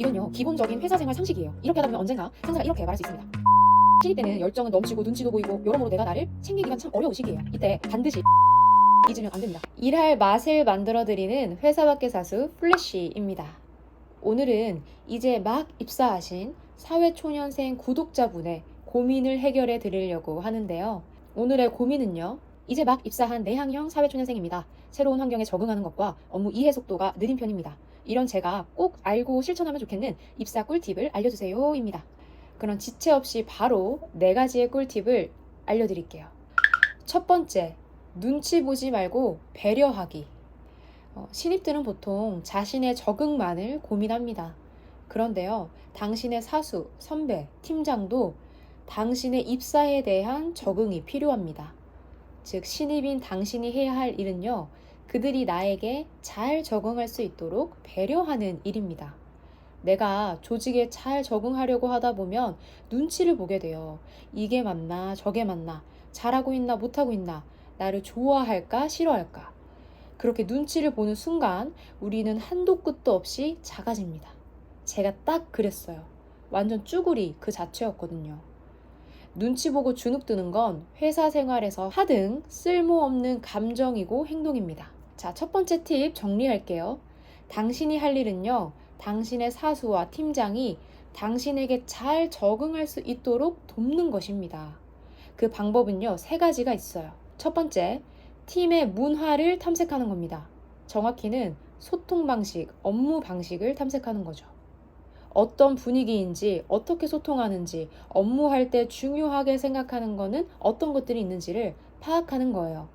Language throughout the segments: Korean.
이건요, 기본적인 회사 생활 상식이에요. 이렇게 하다 보면 언젠가 상사가 이렇게 말할 수 있습니다. 신입 때는 열정은 넘치고 눈치도 보이고 여러모로 내가 나를 챙기기가 참 어려운 시기예요. 이때 반드시 잊으면 안 됩니다. 일할 맛을 만들어드리는 회사 밖의 사수 플래시입니다. 오늘은 이제 막 입사하신 사회초년생 구독자분의 고민을 해결해 드리려고 하는데요. 오늘의 고민은요, 이제 막 입사한 내향형 사회초년생입니다. 새로운 환경에 적응하는 것과 업무 이해 속도가 느린 편입니다. 이런 제가 꼭 알고 실천하면 좋겠는 입사 꿀팁을 알려주세요 입니다. 그럼 지체 없이 바로 4가지의 꿀팁을 알려드릴게요. 첫 번째, 눈치 보지 말고 배려하기. 신입들은 보통 자신의 적응만을 고민합니다. 그런데요, 당신의 사수, 선배, 팀장도 당신의 입사에 대한 적응이 필요합니다. 즉, 신입인 당신이 해야 할 일은요, 그들이 나에게 잘 적응할 수 있도록 배려하는 일입니다. 내가 조직에 잘 적응하려고 하다 보면 눈치를 보게 돼요. 이게 맞나, 저게 맞나, 잘하고 있나, 못하고 있나, 나를 좋아할까, 싫어할까. 그렇게 눈치를 보는 순간 우리는 한도 끝도 없이 작아집니다. 제가 딱 그랬어요. 완전 쭈구리 그 자체였거든요. 눈치 보고 주눅 드는 건 회사 생활에서 하등 쓸모없는 감정이고 행동입니다. 자, 첫 번째 팁 정리할게요. 당신이 할 일은요, 당신의 사수와 팀장이 당신에게 잘 적응할 수 있도록 돕는 것입니다. 그 방법은요, 3가지가 있어요. 첫 번째, 팀의 문화를 탐색하는 겁니다. 정확히는 소통 방식, 업무 방식을 탐색하는 거죠. 어떤 분위기인지, 어떻게 소통하는지, 업무할 때 중요하게 생각하는 거는 어떤 것들이 있는지를 파악하는 거예요.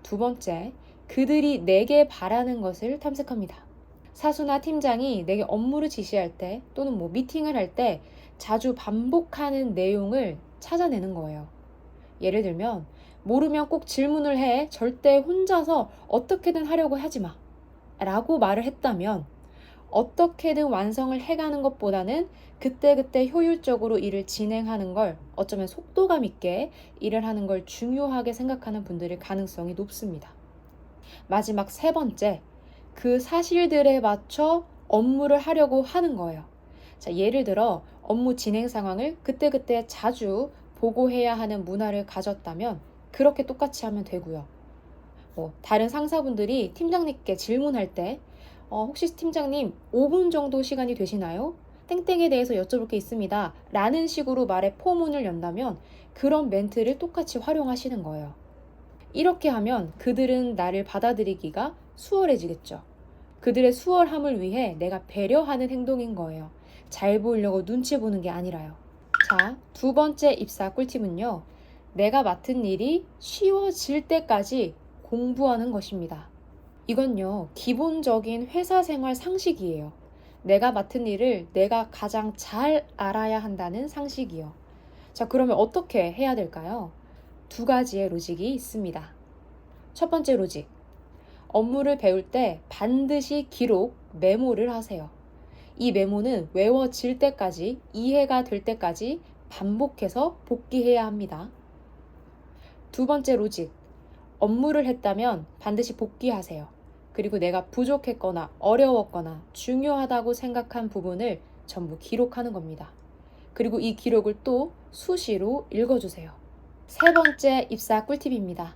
두 번째, 그들이 내게 바라는 것을 탐색합니다. 사수나 팀장이 내게 업무를 지시할 때 또는 미팅을 할 때 자주 반복하는 내용을 찾아내는 거예요. 예를 들면, 모르면 꼭 질문을 해. 절대 혼자서 어떻게든 하려고 하지 마. 라고 말을 했다면, 어떻게든 완성을 해가는 것보다는 그때그때 효율적으로 일을 진행하는 걸, 어쩌면 속도감 있게 일을 하는 걸 중요하게 생각하는 분들의 가능성이 높습니다. 마지막 3번째, 그 사실들에 맞춰 업무를 하려고 하는 거예요. 자, 예를 들어 업무 진행 상황을 그때그때 자주 보고해야 하는 문화를 가졌다면 그렇게 똑같이 하면 되고요. 다른 상사분들이 팀장님께 질문할 때 혹시 팀장님 5분 정도 시간이 되시나요? 땡땡에 대해서 여쭤볼 게 있습니다. 라는 식으로 말에 포문을 연다면 그런 멘트를 똑같이 활용하시는 거예요. 이렇게 하면 그들은 나를 받아들이기가 수월해지겠죠. 그들의 수월함을 위해 내가 배려하는 행동인 거예요. 잘 보이려고 눈치 보는 게 아니라요. 자, 2번째 입사 꿀팁은요, 내가 맡은 일이 쉬워질 때까지 공부하는 것입니다. 이건요, 기본적인 회사 생활 상식이에요. 내가 맡은 일을 내가 가장 잘 알아야 한다는 상식이요. 자, 그러면 어떻게 해야 될까요? 2가지의 로직이 있습니다. 첫 번째 로직, 업무를 배울 때 반드시 기록, 메모를 하세요. 이 메모는 외워질 때까지, 이해가 될 때까지 반복해서 복기해야 합니다. 2번째 로직, 업무를 했다면 반드시 복기하세요. 그리고 내가 부족했거나 어려웠거나 중요하다고 생각한 부분을 전부 기록하는 겁니다. 그리고 이 기록을 또 수시로 읽어주세요. 3번째 입사 꿀팁입니다.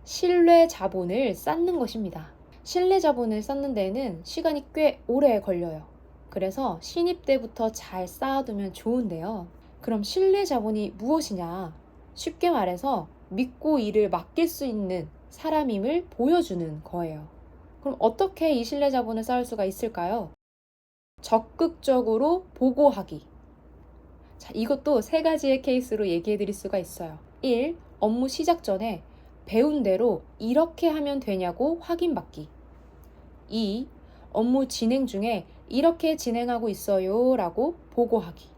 신뢰 자본을 쌓는 것입니다. 신뢰 자본을 쌓는 데에는 시간이 꽤 오래 걸려요. 그래서 신입 때부터 잘 쌓아두면 좋은데요. 그럼 신뢰 자본이 무엇이냐? 쉽게 말해서 믿고 일을 맡길 수 있는 사람임을 보여주는 거예요. 그럼 어떻게 이 신뢰 자본을 쌓을 수가 있을까요? 적극적으로 보고하기. 자, 이것도 3가지의 케이스로 얘기해 드릴 수가 있어요. 1. 업무 시작 전에 배운 대로 이렇게 하면 되냐고 확인받기. 2. 업무 진행 중에 이렇게 진행하고 있어요 라고 보고하기.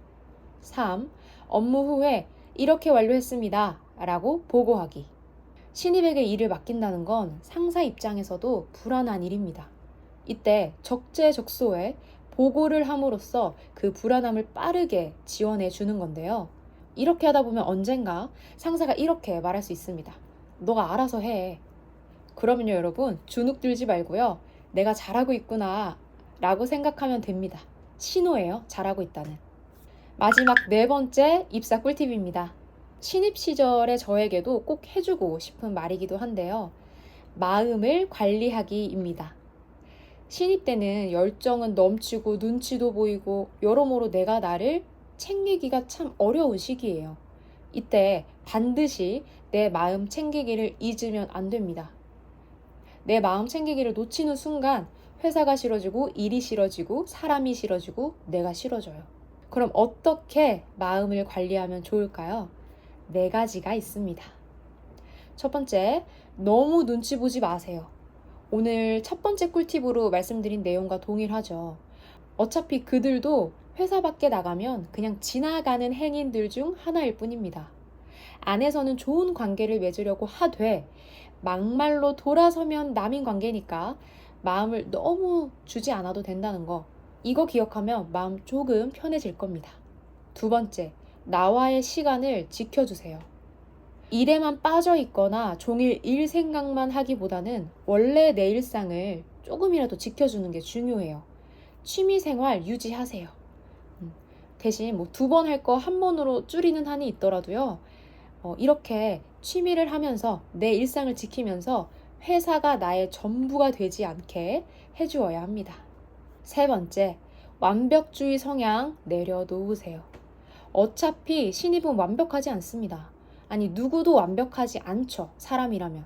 3. 업무 후에 이렇게 완료했습니다 라고 보고하기. 신입에게 일을 맡긴다는 건 상사 입장에서도 불안한 일입니다. 이때 적재적소에 보고를 함으로써 그 불안함을 빠르게 지원해 주는 건데요. 이렇게 하다 보면 언젠가 상사가 이렇게 말할 수 있습니다. 너가 알아서 해. 그러면요, 여러분, 주눅 들지 말고요, 내가 잘하고 있구나 라고 생각하면 됩니다. 신호예요. 잘하고 있다는. 마지막 네 번째 입사 꿀팁입니다. 신입 시절의 저에게도 꼭 해주고 싶은 말이기도 한데요. 마음을 관리하기입니다. 신입 때는 열정은 넘치고 눈치도 보이고 여러모로 내가 나를 챙기기가 참 어려운 시기예요. 이때 반드시 내 마음 챙기기를 잊으면 안 됩니다. 내 마음 챙기기를 놓치는 순간 회사가 싫어지고 일이 싫어지고 사람이 싫어지고 내가 싫어져요. 그럼 어떻게 마음을 관리하면 좋을까요? 네 가지가 있습니다. 첫 번째, 너무 눈치 보지 마세요. 오늘 첫 번째 꿀팁으로 말씀드린 내용과 동일하죠. 어차피 그들도 회사 밖에 나가면 그냥 지나가는 행인들 중 하나일 뿐입니다. 안에서는 좋은 관계를 맺으려고 하되 막말로 돌아서면 남인 관계니까 마음을 너무 주지 않아도 된다는 거. 이거 기억하면 마음 조금 편해질 겁니다. 두 번째, 나와의 시간을 지켜주세요. 일에만 빠져 있거나 종일 일 생각만 하기보다는 원래 내 일상을 조금이라도 지켜주는 게 중요해요. 취미생활 유지하세요. 대신 뭐 2번 할 거 1번으로 줄이는 한이 있더라도요. 이렇게 취미를 하면서 내 일상을 지키면서 회사가 나의 전부가 되지 않게 해주어야 합니다. 세 번째, 완벽주의 성향 내려놓으세요. 어차피 신입은 완벽하지 않습니다. 아니, 누구도 완벽하지 않죠. 사람이라면.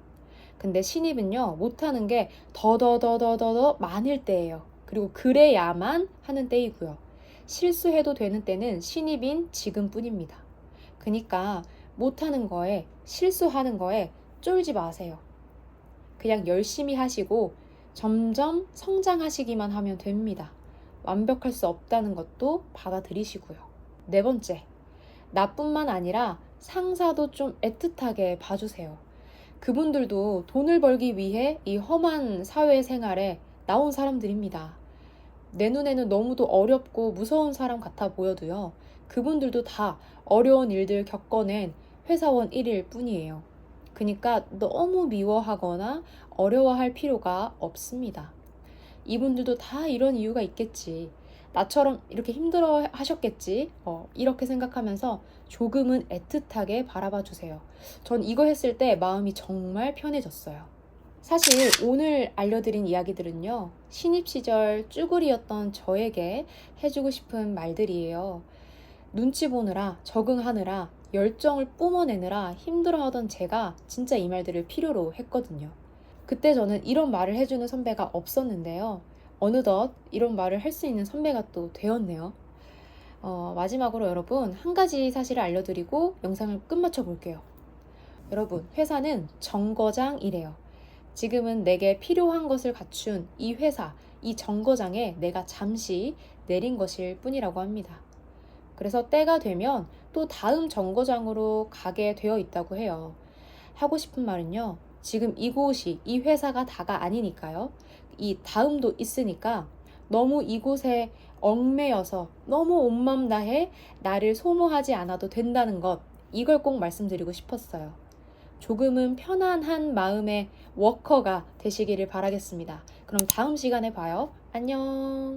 근데 신입은요, 못하는 게 더더더더더 많을 때예요. 그리고 그래야만 하는 때이고요. 실수해도 되는 때는 신입인 지금뿐입니다. 그러니까 못하는 거에, 실수하는 거에 쫄지 마세요. 그냥 열심히 하시고 점점 성장하시기만 하면 됩니다. 완벽할 수 없다는 것도 받아들이시고요. 네 번째, 나뿐만 아니라 상사도 좀 애틋하게 봐주세요. 그분들도 돈을 벌기 위해 이 험한 사회생활에 나온 사람들입니다. 내 눈에는 너무도 어렵고 무서운 사람 같아 보여도요. 그분들도 다 어려운 일들 겪어낸 회사원 1일 뿐이에요. 그러니까 너무 미워하거나 어려워할 필요가 없습니다. 이분들도 다 이런 이유가 있겠지. 나처럼 이렇게 힘들어 하셨겠지. 이렇게 생각하면서 조금은 애틋하게 바라봐 주세요. 전 이거 했을 때 마음이 정말 편해졌어요. 사실 오늘 알려드린 이야기들은요. 신입 시절 쭈구리였던 저에게 해주고 싶은 말들이에요. 눈치 보느라, 적응하느라, 열정을 뿜어내느라 힘들어하던 제가 진짜 이 말들을 필요로 했거든요. 그때 저는 이런 말을 해주는 선배가 없었는데요. 어느덧 이런 말을 할 수 있는 선배가 또 되었네요. 마지막으로 여러분, 한 가지 사실을 알려드리고 영상을 끝마쳐 볼게요. 여러분, 회사는 정거장이래요. 지금은 내게 필요한 것을 갖춘 이 회사, 이 정거장에 내가 잠시 내린 것일 뿐이라고 합니다. 그래서 때가 되면 또 다음 정거장으로 가게 되어 있다고 해요. 하고 싶은 말은요. 지금 이곳이, 이 회사가 다가 아니니까요. 이 다음도 있으니까 너무 이곳에 얽매여서 너무 온 맘 다해 나를 소모하지 않아도 된다는 것, 이걸 꼭 말씀드리고 싶었어요. 조금은 편안한 마음의 워커가 되시기를 바라겠습니다. 그럼 다음 시간에 봐요. 안녕.